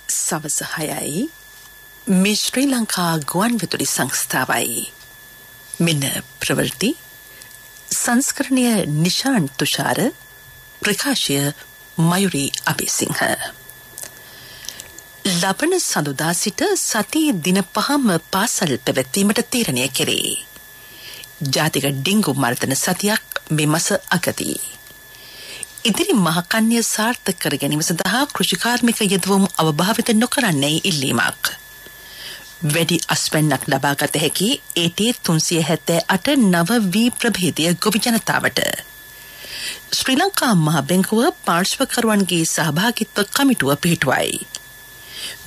සවස 6යි මේ ශ්‍රී ලංකා ගුවන්විදුලි සංස්ථාවයි. මෙන්න ප්‍රවෘත්ති සංස්කරණය නිශාන් තුෂාර ප්‍රකාශය මයුරි අබේසිංහ. ලබන සඳුදා සිට සතියේ දින 5ම පාසල් පැවැත්වීමට තීරණය කෙරේ. ජාතික ඩෙංගු මර්ධන සතියක් මේ මාස අගදී. ඉදිරි මහකන්‍ය සාර්ථක කර ගැනීම සඳහා කෘෂිකාර්මික යෙදවුම් අවභාවිත නොකරන්නේ ඉල්ලීමක්. වැඩි අස්වැන්නක් ලබාගත හැකි AT 378 නව වී ප්‍රභේදය ගොවි ජනතාවට. ශ්‍රී ලංකා මහ බැංකුව පාර්ශ්වකරුවන්ගේ සහභාගීත්ව කමිටුව පිහිටුවයි.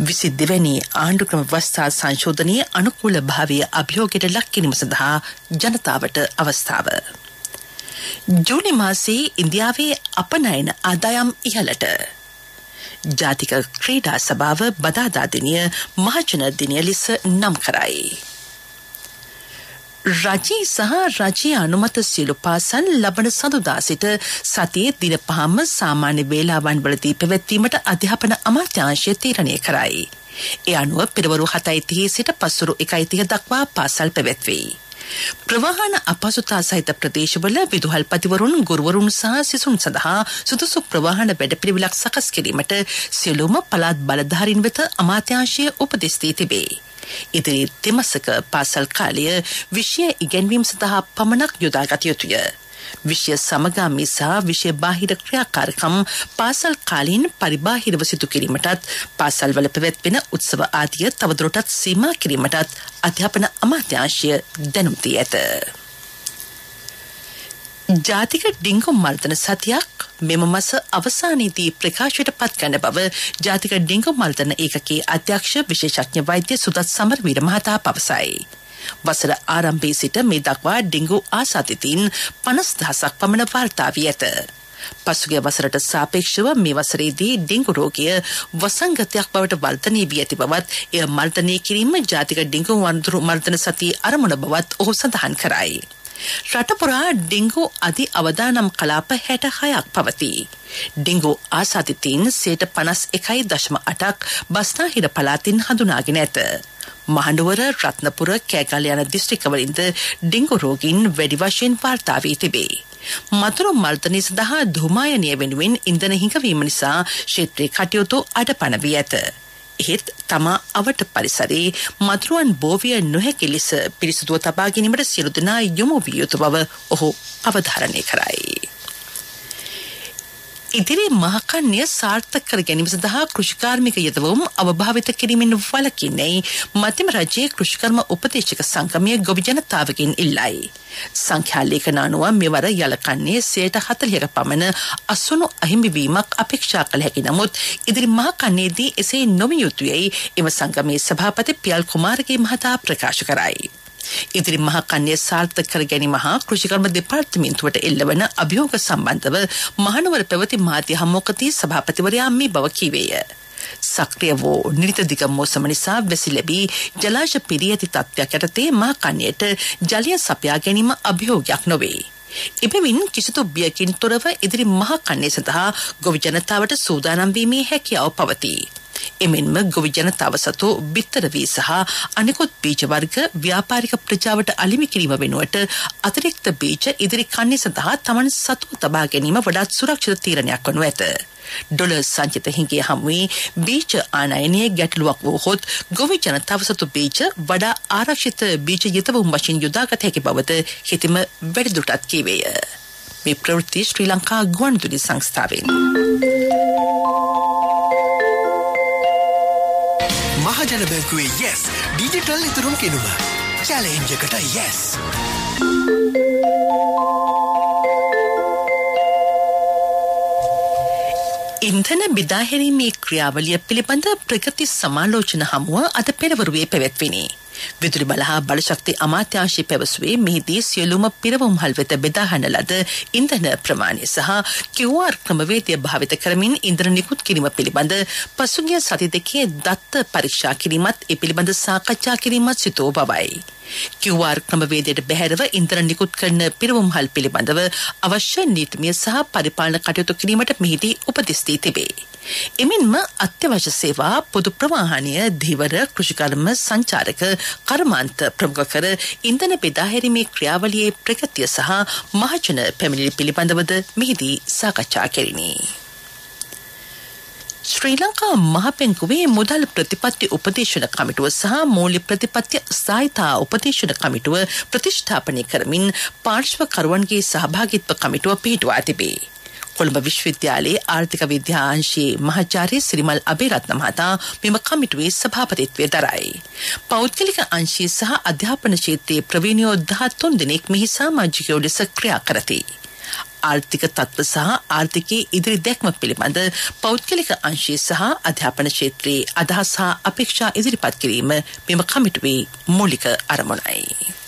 22 වෙනි ආණ්ඩුක්‍රම ව්‍යවස්ථා සංශෝධනයේ අනුකූල භාවය අභියෝගයට ලක් කිරීම සඳහා ජනතාවට අවස්ථාව. ජූලි මාසයේ ඉන්දියාවේ අපනයන ආදායම් ඉහළට. ජාතික ක්‍රීඩා සභාව බදාදා දිනය මහජන දිනය ලෙස නම් කරයි. රජී සහ රජයේ අනුමත සියලු පාසල් ලබන සඳුදා සිට සතියේ දින 5ම සාමාන්‍ය වේලාවන් වලදී පැවැත්වීමට අධ්‍යාපන අමාත්‍යාංශය තීරණය කරයි. ඒ අනුව පෙරවරු 7:30 සිට පස්වරු 1:30 දක්වා පාසල් පැවැත්වේ. ප්‍රවාහන අපහසුතා සහිත ප්‍රදේශවල විදුහල්පතිවරුන් ගුරුවරුන් සහ සිසුන් සඳහා සුදුසු ප්‍රවාහන වැඩපිළිවෙලක් සකස් කිරීමට සියලුම පළාත් බලධාරීන් වෙත අමාත්‍යාංශය උපදෙස් දී තිබේ. ඉදිරි දෙමසක පාසල් කාලය විෂය ඉගෙනවීම සඳහා පමණක් යොදාගත යුතුය. විෂය සමගාමී සහ විෂය බාහිර ක්‍රියාකාරකම් පාසල් කාලීන පරිබාහිරව සිදු කිරීමටත් පාසල් වල පැවැත්වෙන උත්සව ආදිය තවදුරටත් සීමා කිරීමටත් අධ්‍යාපන අමාත්‍යාංශය දැනුම් දී ඇත. ජාතික ඩෙංගු මර්ධන සතියක් මෙම මාස අවසානයේදී ප්‍රකාශයට පත් කරන බව ජාතික ඩෙංගු මර්ධන ඒකකයේ අධ්‍යක්ෂ විශේෂඥ වෛද්‍ය සුදත් සමරවීර මහතා පවසයි. වසර ආරම්භයේ සිට මේ දක්වා ඩෙංගු ආසාදිතයින් 50,000ක් පමණ වාර්තා වී ඇත. පසුගිය වසරට සාපේක්ෂව මේ වසරේදී ඩෙංගු රෝගය වසංගතයක් බවට වර්ධනය වී ඇති බවත් එය මර්ධනය කිරීම ජාතික ඩෙංගු මර්ධන සතියේ අරමුණ බවත් ඔහු සඳහන් කරයි. රට පුරා ඩෙංගු අධි අවදානම් කලාප 66ක් පවතී. ඩෙංගු ආසාදිතයින් 51.8ක් බස්නාහිර පළාතින් හඳුනාගෙන ඇත. මහනුවර, රත්නපුර, කෑගල්ල යන දිස්ත්‍රික්කවලින්ද ඩෙංගු රෝගීන් වැඩි වශයෙන් වාර්තා වී තිබේ. මතුරු මර්ධනය සඳහා ධූමායනය වෙනුවෙන් ඉන්ධන හිඟවීම නිසා ක්ෂේත්‍රයේ කටයුතු අඩපණ වී ඇත. එහෙත් තමා අවට පරිසරයේ මතුරුවන් බෝවිය නොහැකි ලෙස පිරිසුදුව තබා ගැනීමට සියලු දෙනා යොමු විය යුතු බව ඔහු අවධාරණය කරයි. ඉදිරි මහකන්‍ය සාර්ථක කර ගැනීම සඳහා කෘෂිකාර්මික යෙදවුම් අවභාවිත කිරීමෙන් වළකින්නේ මධ්‍යම රජයේ කෘෂිකර්ම උපදේශක සංගමයේ ගොවි ජනතාවගෙන් ඉල්ලයි. සංඛ්‍යා ලේඛන අනුව මෙවර යලකන්නේ 40%ක පමණ අසුණු අහිමිවීමක් අපේක්ෂා කළ හැකි නමුත් ඉදිරි මහකන්නේදී එසේ නොවිය යුතුයයි එම සංගමේ සභාපති පියල් කුමාරගේ මහතා ප්‍රකාශ කරයි. ඉදිරි මහකන්‍ය සාර්ථක කර ගැනීම හා කෘෂිකර්ම දෙපාර්තමේන්තුවට එල්ලවන අභියෝග සම්බන්ධව මහනුවර පැවති මාධ්‍ය හමුවකදී සභාපතිවරයා මේ බව කීවේය. සක්‍රිය වූ නිරිතදිග මෝසම නිසා වැසි ලැබී ජලාශ පිරී ඇති තත්ත්වයක් යටතේ මහකන්‍යයට ජලය සපයා ගැනීම අභියෝගයක් නොවේ. එබැවින් කිසිදු බියකින් තොරව ඉදිරි මහකන්‍ය සඳහා ගොවි ජනතාවට සූදානම් වීමේ හැකියාව පවතී. එමෙන්ම ගොවි ජනතාව සතු බිත්තර වී සහ අනෙකුත් බීජ වර්ග ව්‍යාපාරික ප්‍රජාවට අලිමි කිරීම වෙනුවට අතිරික්ත බීජ ඉදිරි කන්නේ සඳහා තමන් සතුව තබා ගැනීම වඩාත් සුරක්ෂිත තීරණයක් වනු ඇත. ඩොලර් සංචිත හිඟිය හමුවේ බීජ ආනයනයේ ගැටලුවක් වූහොත් ගොවි ජනතාව සතු බීජ වඩා ආරක්ෂිත බීජ යෙදවුම් වශයෙන් යොදාගත හැකි බවද හිතෙම වැඩිදුරටත් කීවේය. මේ ප්‍රවෘත්ති ශ්‍රී ලංකා ගුවන්විදුලි සංස්ථාවෙන්. මහජන බැංකුවේ yes ඩිජිටල් ඉතුරුම් කිනුම චැලෙන්ජ් එකට yes. ඉන්ධන බෙදාහැරීමේ ක්‍රියාවලිය පිළිබඳ ප්‍රගති සමාලෝචන හමුව අද පෙරවරුවේ පැවැත්විණි. විදුලි බල හා බලශක්ති අමාත්‍යාංශය පැවසුවේ මෙහිදී සියලුම පිරවුම්හල් වෙත බෙදාහන ලද ඉන්ධන ප්‍රමාණය සහ QR ක්‍රමවේදය භාවිත කරමින් ඉන්ධන නිකුත් කිරීම පිළිබඳ පසුගිය සති දෙකේ දත්ත පරීක්ෂා කිරීමත් ඒ පිළිබඳ සාකච්ඡා කිරීමත් සිදු වූ බවයි. QR ක්‍රමවේදයට බැහැරව ඉන්ධන නිකුත් කරන පිරවුම්හල් පිළිබඳව අවශ්‍ය නීතිමය සහ පරිපාලන කටයුතු කිරීමට මෙහිදී උපදෙස් දී තිබේ. එමෙන්ම අත්‍යවශ්‍ය සේවා පොදු ප්‍රවාහනය ධීවර කෘෂිකර්ම සංචාරක කර්මාන්ත ප්‍රමුඛ කර ඉන්ධන බෙදාහැරීමේ ක්‍රියාවලියේ ප්‍රගතිය සහ මහජන පැමිණිලි පිළිබඳවද මෙහිදී සාකච්ඡා කෙරිණි. ශ්‍රී ලංකා මහපැංකුවේ මුදල් ප්‍රතිපත්ති උපදේශන කමිටුව සහ මූල්‍ය ප්‍රතිපත්ති සාහිතා උපදේශන කමිටුව ප්‍රතිෂ්ඨාපනය කරමින් පාර්ශ්වකරුවන්ගේ සහභාගීත්ව කමිටුව පිහිටුවා තිබේ. කොළඹ විශ්වවිද්‍යාලයේ ආර්ථික විද්‍යා අංශයේ මහාචාර්ය සිරිමල් අබේරත්න මහතා මෙම කමිටුවේ සභාපතිත්වය දරයි. පෞද්ගලික අංශයේ සහ අධ්‍යාපන ක්ෂේත්‍රයේ ප්‍රවීණයෝ 13 දෙනෙක් මෙහි සමාජිකයෝ ලෙස ක්‍රියා කරති. ආර්ථික තත්ත්ව සහ ආර්ථිකයේ ඉදිරි දැක්ම පිළිබඳ පෞද්ගලික අංශයේ සහ අධ්‍යාපන ක්ෂේත්‍රයේ අදහස් හා අපේක්ෂා ඉදිරිපත් කිරීම මෙම කමිටුවේ මූලික අරමුණයි.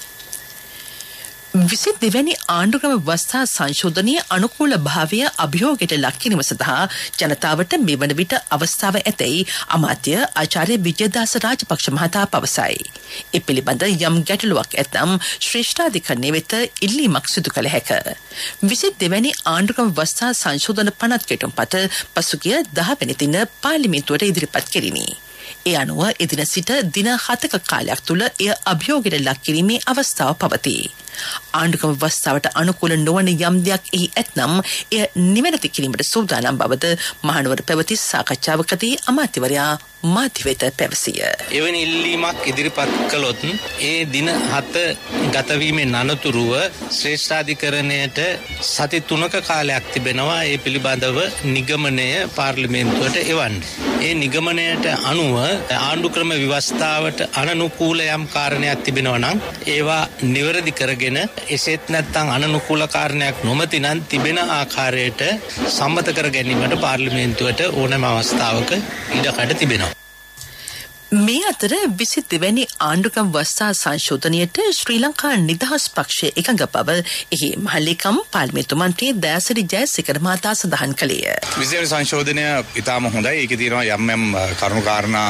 22 වැනි ආණ්ඩුක්‍රම ව්‍යවස්ථා සංශෝධනයේ අනුකූල භාවය අභියෝගයට ලක් කිරීම සඳහා ජනතාවට මෙවන විට අවස්ථාව ඇතැයි අමාත්‍ය ආචාර්ය විජයදාස රාජපක්ෂ මහතා පවසයි. ඒ පිළිබඳ යම් ගැටලුවක් ඇතනම් ශ්‍රේෂ්ඨාධිකරණය වෙත ඉල්ලීමක් සිදු කළ හැක. 22 වැනි ආණ්ඩුක්‍රම ව්‍යවස්ථා සංශෝධන පනත් කෙටුම්පත පසුගිය 10 වෙනි දින පාර්ලිමේන්තුවට ඉදිරිපත් කෙරිණි. ඒ අනුව එදින සිට දින 7ක කාලයක් තුළ එය අභියෝගයට ලක් කිරීමේ අවස්ථාව පවතී. ආණ්ඩුක්‍රම ව්‍යවස්ථාවට අනුකූල නොවන යම් දෙයක් එහි ඇතනම් එය නිවැරදි කිරීමට සූදානම් බවද මහනුවර පැවති සාකච්ඡාවකදී අමාත්‍යවරයා මාධ්‍ය වෙත පැවසිය. එවැනි ඉල්ලීමක් ඉදිරිපත් කළොත් ඒ දින 7 ගතවීමෙන් අනතුරුව ශ්‍රේෂ්ඨාධිකරණයට සති 3ක කාලයක් තිබෙනවා ඒ පිළිබඳව නිගමනය පාර්ලිමේන්තුවට එවන්න. ඒ නිගමනයට අනුව ආණ්ඩුක්‍රම ව්‍යවස්ථාවට අනනුකූල යම් කාරණයක් තිබෙනවා නම් ඒවා නිවැරදි කරගෙන එසේත් නැත්නම් අනනුකූල කාරණයක් නොමැති නම් තිබෙන ආකාරයට සම්මත කර ගැනීමට පාර්ලිමේන්තුවට ඕනෑම අවස්ථාවක ඉඩකඩ තිබෙනවා. මේ අතර 22 වැනි ආණ්ඩුක්‍රම ව්‍යවස්ථා සංශෝධනයට ශ්‍රී ලංකා නිදහස් පක්ෂය එකඟ බව එහි මහලේකම් පාර්ලිමේන්තු මන්ත්‍රී දයාසිරි ජයසේකර මහතා සඳහන් කළේය. 22 වැනි සංශෝධනය ඉතාම හොඳයි. ඒකේ තියෙනවා යම් යම් කරුණු කාරණා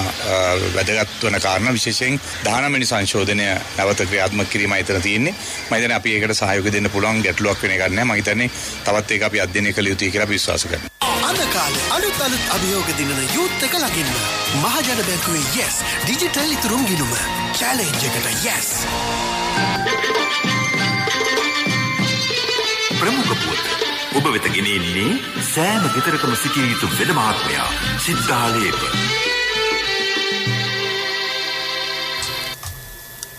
වැදගත් වන කාරණා විශේෂයෙන් 19 වෙනි සංශෝධනය නැවත ක්‍රියාත්මක කිරීමයි එතන තියෙන්නේ. මම හිතන්නේ අපි ඒකට සහයෝගය දෙන්න පුළුවන් ගැටලුවක් වෙන එකක් නෑ. මම හිතන්නේ තවත් ඒක අපි අධ්‍යයනය කළ යුතුයි කියලා අපි විශ්වාස කරනවා. අද කාලේ අලුත් අභියෝග දිනන යූත් එක ළඟින්ම මහජන බැංකුවේ yes ඩිජිටල් ඉතුරුම් ගිණුම චැලෙන්ජ් එකට yes. ප්‍රමුඛ පුවත් ඔබ වෙත ගෙනෙන්නේ සෑම ගෙදරකම සිටිය යුතු වෙද මහත්මයා සිද්ධාලේප.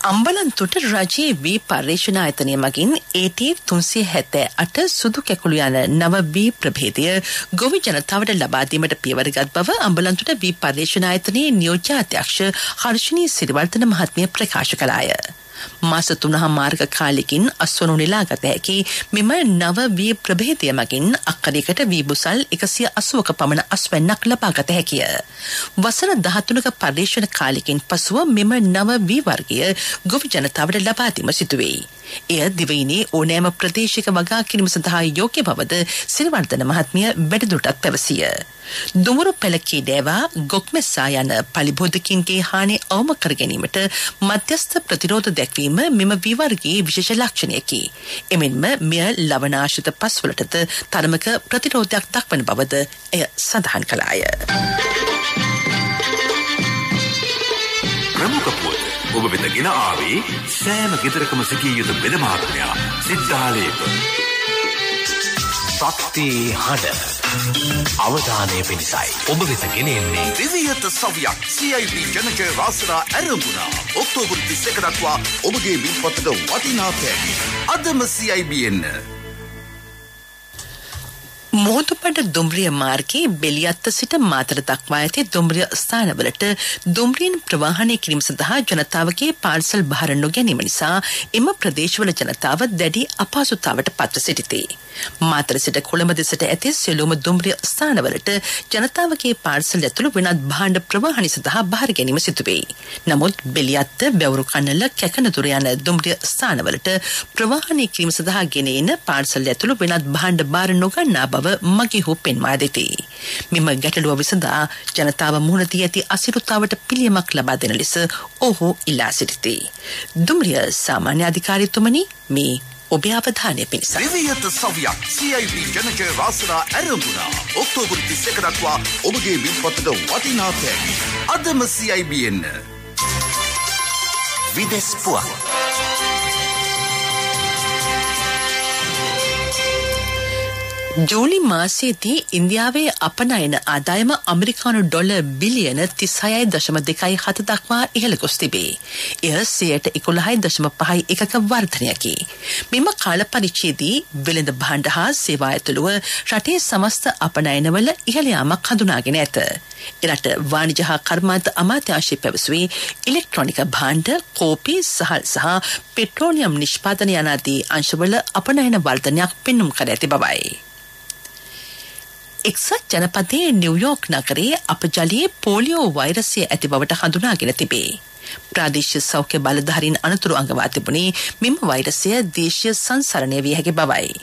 අම්බලන්තොට රජයේ වී පර්යේෂණ ආයතනය මගින් AT378 සුදු කැකුළු යන නව වී ප්‍රභේදය ගොවි ජනතාවට ලබා දීමට පියවරගත් බව අම්බලන්තොට වී පර්යේෂණ ආයතනයේ නියෝජ්‍ය අධ්‍යක්ෂ හර්ෂිනී සිරිවර්ධන මහත්මිය ප්‍රකාශ කළාය. මාස 3 මාර්ග කාලෙකින් අස්වනු නෙලාගත හැකි මෙම නව වී ප්‍රභේදය මගින් අක්කරයකට වී බුසල් 180ක පමණ අස්වැන්නක් ලබාගත හැකිය. වසර 13ක පර්යේෂණ කාලෙකින් පසුව මෙම නව වී වර්ගය ගොවි ජනතාවට ලබා දීම සිදුවේ. එය දිවයිනේ ඕනෑම ප්‍රදේශයක වගා කිරීම සඳහා යෝග්‍ය බවද සිරිවර්ධන මහත්මිය වැඩිදුරටත් පැවසිය. දුමුරු පැලකී දෑවා ගොක්මැස්සා යන පලිබෝධකින්ගේ හානි අවම කර ගැනීමට මධ්‍යස්ථ ප්‍රතිරෝධ දැක්වීම මෙම වී වර්ගයේ විශේෂ ලක්ෂණයකි. එමෙන්ම මෙය ලවණාශ්‍රිත පස්වලටද තරමක ප්‍රතිරෝධයක් දක්වන බවද එය සඳහන් කළාය. ප්‍රමුඛ පුවත් ඔබ වෙත ගෙන ආවේ සෑම ගෙදරකම සිටිය යුතු වෙද මහත්මයා සිද්ධාලේප. ශක්ති හඬ අවධානය පිණිසයි ඔබ වෙත ගෙනෙන්නේ විවිධ සවියක් CIB ජනක රාසනා ඇරඹුණා. ඔක්තෝබර් 31 දක්වා ඔබගේ බිල්පතට වටිනා තෑගි අදම CIB එන්න. මෝතුපඩ දුම්රිය මාර්ගයේ බෙලියත්ත සිට මාතර දක්වා ඇති දුම්රිය ස්ථානවලට දුම්රියෙන් ප්‍රවාහනය කිරීම සඳහා ජනතාවගේ පාර්සල් බහර නොගැනීම නිසා එම ප්‍රදේශවල ජනතාව දැඩි අපහසුතාවට පත්ව සිටිතේ. මාතර සිට කොළඹ දෙසට ඇති සියලුම දුම්රිය ස්ථානවලට ජනතාවගේ පාර්සල් ඇතුළු වෙනත් භාණ්ඩ ප්‍රවාහනය සඳහා බහර ගැනීම සිදුවේ. නමුත් බෙලියත්ත, බැවුරු කන්නල, කැකනදුර යන දුම්රිය ස්ථානවලට ප්‍රවාහනය කිරීම සඳහා ගෙන එන පාර්සල් ඇතුළු වෙනත් භාණ්ඩ බාර නොගන්නා බව මගේ ඔහු පෙන්වා දෙති. මෙම ගැටලුව විසඳා ජනතාව මුහුණ දී ඇති අසිරුතාවට පිළියමක් ලබා දෙන ලෙස ඔහු ඉල්ලා සිටිති. දුම්රිය සාමාන්‍ය අධිකාරීතුමනි මේ ඔබේ අවධානය පිණිස. විවිධ සවියක් CIB ජනක රාසනා ඇරඹුණා. ඔක්තෝබර් 31 දක්වා ඔබගේ මිල්පතට වටිනා තෑගි. අදම CIB එන්න. විදෙස් පුවත්. ජූලි මාසයේදී ඉන්දියාවේ අපනයන ආදායම ඇමරිකානු ඩොලර් බිලියන 36.27 දක්වා ඉහළ ගොස් තිබේ. එය 11.5 එකක වර්ධනයකි. මෙම කාල පරිච්ඡේදයේ වෙළඳ භාණ්ඩ හා සේවා ඇතුළුව රටේ සමස්ත අපනයනවල ඉහළ යාමක් හඳුනාගෙන ඇත. එරට වාණිජ හා කර්මාන්ත අමාත්‍යාංශය පැවසුවේ ඉලෙක්ට්‍රොනික භාණ්ඩ, කෝපි, සහල් සහ පෙට්‍රෝලියම් නිෂ්පාදන යන ආදී අංශවල අපනයන වර්ධනයක් පෙන්නුම් කර ඇති බවයි. එක්සත් ජනපදයේ නිව්යෝක් නගරයේ අපජලයේ පෝලියෝ වෛරසය ඇති බවට හඳුනාගෙන තිබේ. ප්‍රාදේශීය සෞඛ්‍ය බලධාරීන් අනතුරු අඟවා තිබුණේ මෙම වෛරසය දේශීය සංසරණය විය හැකි බවයි.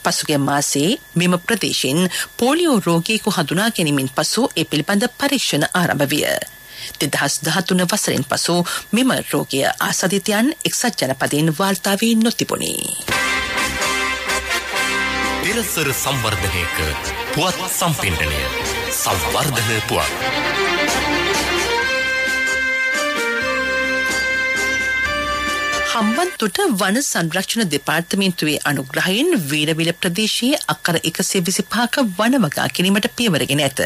පසුගිය මාසයේ මෙම ප්‍රදේශයෙන් පෝලියෝ රෝගියෙකු හඳුනා ගැනීමෙන් පසු ඒ පිළිබඳ පරීක්ෂණ ආරම්භ විය. 2013 වසරෙන් පසු මෙම රෝගය ආසාදිතයන් එක්සත් ජනපදයෙන් වාර්තා වී නොතිබුණි. පෙරසර සංවර්ධනයක පුවත් සම්පින්ඩනය සංවර්ධන පුවත්. හම්බන්තොට වන සංරක්ෂණ දෙපාර්තමේන්තුවේ අනුග්‍රහයෙන් වීරවිල ප්‍රදේශයේ අක්කර 125ක වන වගා කිරීමට පියවරගෙන ඇත.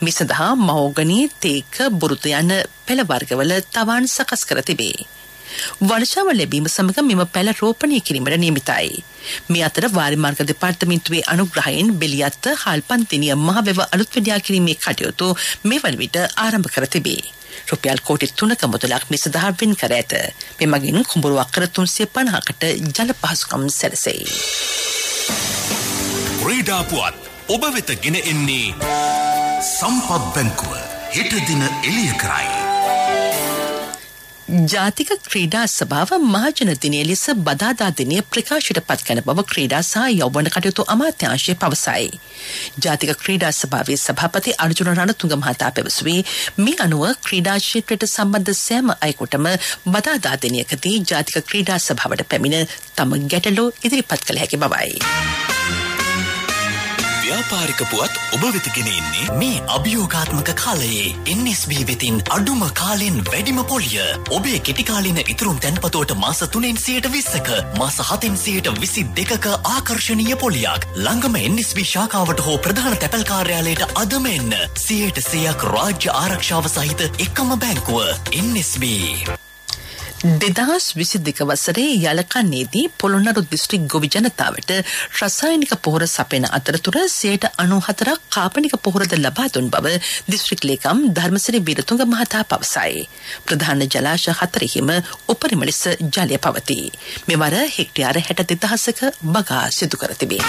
මේ සඳහා මහෝගනී, තේක, බුරුත යන පෙළ වර්ගවල තවන් සකස් කර තිබේ. වර්ෂාව ලැබීම සමග මෙම පැළ රෝපණය කිරීමට නියමිතයි. මේ අතර වාරි මාර්ග දෙපාර්තමේන්තුවේ අනුග්‍රහයෙන් බෙලියත්ත, හාල්පන්තිනිය මහවැව අලුත් වැඩියා කිරීමේ කටයුතු මේ වන විට ආරම්භ කර තිබේ. රුපියල් කෝටි 3ක මුදලක් මේ සඳහා වෙන් කර ඇත. මෙමගින් කුඹුරු අක්කර 350කට ජල පහසුකම් සැලසෙයි. ක්‍රීඩා පුවත් ඔබ වෙත ගෙන එන්නේ සම්පත් බැංකුව හෙට දින එළිය කරයි. ජාතික ක්‍රීඩා සභාව මහජන දිනය ලෙස බදාදා දිනය ප්‍රකාශයට පත් කරන බව ක්‍රීඩා සහ යෞවන කටයුතු අමාත්‍යාංශය පවසයි. ජාතික ක්‍රීඩා සභාවේ සභාපති අර්ජුන රණතුංග මහතා පැවසුවේ මේ අනුව ක්‍රීඩා ක්ෂේත්‍රයට සම්බන්ධ සෑම අයෙකුටම බදාදා දිනයකදී ජාතික ක්‍රීඩා සභාවට පැමිණ තම ගැටලු ඉදිරිපත් කළ හැකි බවයි. ව්‍යාපාරික පුවත් ඔබ වෙත ගෙන එන්නේ මේ අභියෝගාත්මක කාලයේ NSB වෙතින් අඩුම කාලෙන් වැඩිම පොලිය. ඔබේ කෙටි කාලින ඉතුරුම් තැන්පතුවට මාස 3න් 20%ක, මාස 7න් 22%ක ආකර්ශනීය පොලියක්. ළඟම NSB ශාඛාවට හෝ ප්‍රධාන තැපැල් කාර්යාලයට අදම එන්න. 100% රාජ්‍ය ආරක්ෂාව සහිත එකම බැංකුව NSB. 2022 වසරේ යලකන්නේදී පොළොන්නරු දිස්ත්‍රික් ගොවි ජනතාවට රසායනික පොහොර සපයන අතරතුර 94% කාපනික පොහොරද ලබා දුන් බව දිස්ත්‍රික් ලේකම් ධර්මසිරි බිරතුංග මහතා පවසයි. ප්‍රධාන ජලාශ 4හිම උපරිම ලෙස ජලය පවතී. මෙවර හෙක්ටයාර 62000ක බගා සිදු කර තිබේ.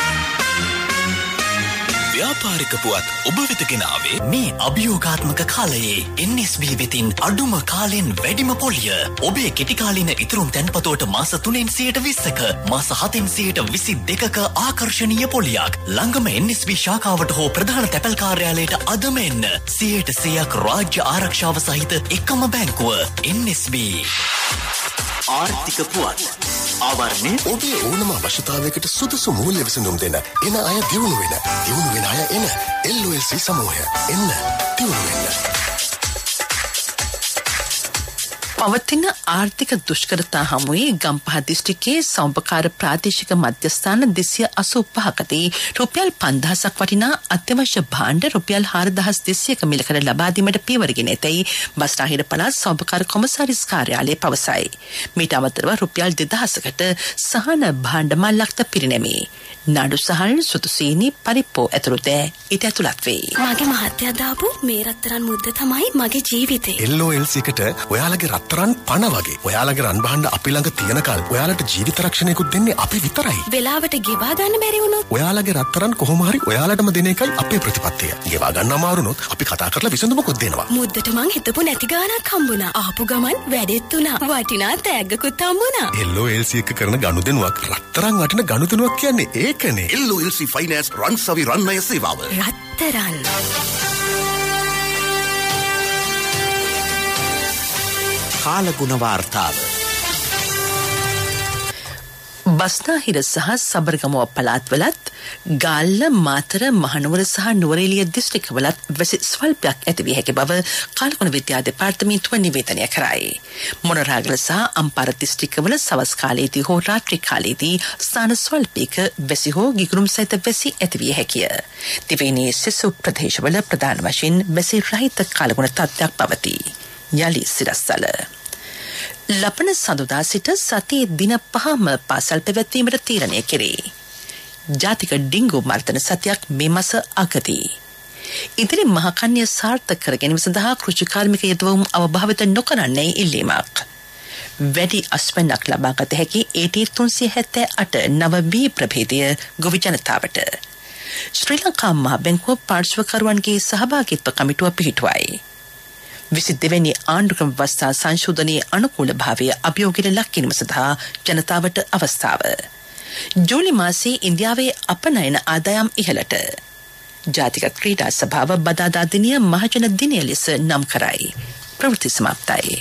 ව්‍යාපාරික පුවත් ඔබ වෙත ගෙන ආවේ මේ අභියෝගාත්මක කාලයේ NSB වෙතින් අඩුම කාලෙන් වැඩිම පොලිය. ඔබේ කෙටි කාලින ඉතුරුම් තැන්පතුවට මාස 3න් 20%ක, මාස 7න් 22%ක ආකර්ශනීය පොලියක්. ළඟම NSB ශාඛාවට හෝ ප්‍රධාන තැපැල් කාර්යාලයට අදම එන්න. 100% රාජ්‍ය ආරක්ෂාව සහිත එකම බැංකුව NSB. ආර්ථික පුවත් ආවරණය ඔබේ ඕනම අවශ්‍යතාවයකට සුදුසු මූල්‍ය විසඳුම් දෙන එන අය දියුණු වෙන අය එන LOLC සමූහය එන්න දියුණු වෙන්න. පවතින ආර්ථික දුෂ්කරතා හමුවේ ගම්පහ දිස්ත්‍රික්කයේ සෞම්පකාර ප්‍රාදේශික මධ්‍යස්ථාන 285කදී රුපියල් 5000ක් වටිනා අත්‍යවශ්‍ය භාණ්ඩ රුපියල් 4200ක මිලකට ලබා දීමට පියවරගෙන ඇතැයි බස්නාහිර පළාත් සෞම්පකාර කොමසාරිස් කාර්යාලය පවසයි. මීට අමතරව රුපියල් 2000කට සහන භාණ්ඩ මල්ලක්ද පිරිනැමේ. නාඩු සහල්, සුතුසීනි, පරිප්පෝ ඇතුළු දෑ ඊට ඇතුළත් වේ. මගේ මහත්තයා දාපු මේ රත්තරන් මුද්ද තමයි මගේ ජීවිතේ. LOLC එකට ඔයාලගේ රත්තරන් රන් පණ වගේ. ඔයාලගේ රන් භාණ්ඩ අපි ළඟ තියෙනකල් ඔයාලට ජීවිත රක්ෂණයකුත් දෙන්නේ අපි විතරයි. වෙලාවට ගෙවා ගන්න බැරි වුණොත් ඔයාලගේ රත්තරන් කොහොම හරි ඔයාලටම දෙන එකයි අපේ ප්‍රතිපත්තිය. ගෙවා ගන්න අමාරුනොත් අපි කතා කරලා විසඳුමකුත් දෙනවා. මුද්දට මං හිතපු නැති ගාණක් හම්බුණා. ආපු ගමන් වැඩෙත් උනා. වටිනා තෑග්ගකුත් හම්බුණා. LOLC එක කරන ගනුදෙනුවක් රත්තරන් වටින ගනුදෙනුවක් කියන්නේ ඒකනේ. LOLC ෆයිනෑන්ස් රන්සවි රන්නය සේවාව. රත්තරන් කාලගුණ වාර්තාව. බස්නාහිර සහ සබරගමුව පළාත්වලත් ගාල්ල මාතර මහනුවර සහ නුවරඑළිය දිස්ත්‍රික්කවලත් වැසි ස්වල්පයක් ඇති විය හැකි බව කාලගුණ විද්‍යා දෙපාර්තමේන්තුව නිවේදනය කරයි. මොනරාගල සහ අම්පාර දිස්ත්‍රික්කවල සවස් කාලයේදී හෝ රාත්‍රී කාලයේදී ස්ථාන ස්වල්පයක වැසි හෝ ගිගුරුම් සහිත වැසි ඇති විය හැකිය. දිවයිනේ සෙසු ප්‍රදේශවල ප්‍රධාන වශයෙන් වැසි රහිත කාලගුණ තත්ත්වයක් පවතී. යලි සිරස්සල ලපන සඳුදා සිට සතියේ දින 5ම පාසල් පැවැත්වීමට තීරණය කෙරේ. ජාතික ඩිංගු මර්ධන සතියක් මේ මාස අගදී. ඉදිරි මහකන්‍ය සාර්ථක කර ගැනීම සඳහා කෘෂි කාර්මික යෙදවුම් අවභාවිත නොකරන්නේ ඉල්ලීමක්. වැඩි අස්වැන්නක් ලබාගත හැකි AT 378 නව B ප්‍රභේදය ගොවි ජනතාවට. ශ්‍රී ලංකා මහ බැංකුව පාර්ශ්වකරුවන්ගේ සහභාගීත්ව කමිටුව පිහිටුවයි. 22 වෙනි ආණ්ඩුක්‍රම ව්‍යවස්ථා සංශෝධනයේ අනුකූල භාවය අභියෝගයට ලක් කිරීම සඳහා ජනතාවට අවස්ථාව. ජූලි මාසයේ ඉන්දියාවේ අපනයන ආදායම් ඉහළට. ජාතික ක්‍රීඩා සභාව බදාදා දිනය මහජන දිනය ලෙස නම් කරයි. ප්‍රවෘත්ති සමාප්තයි.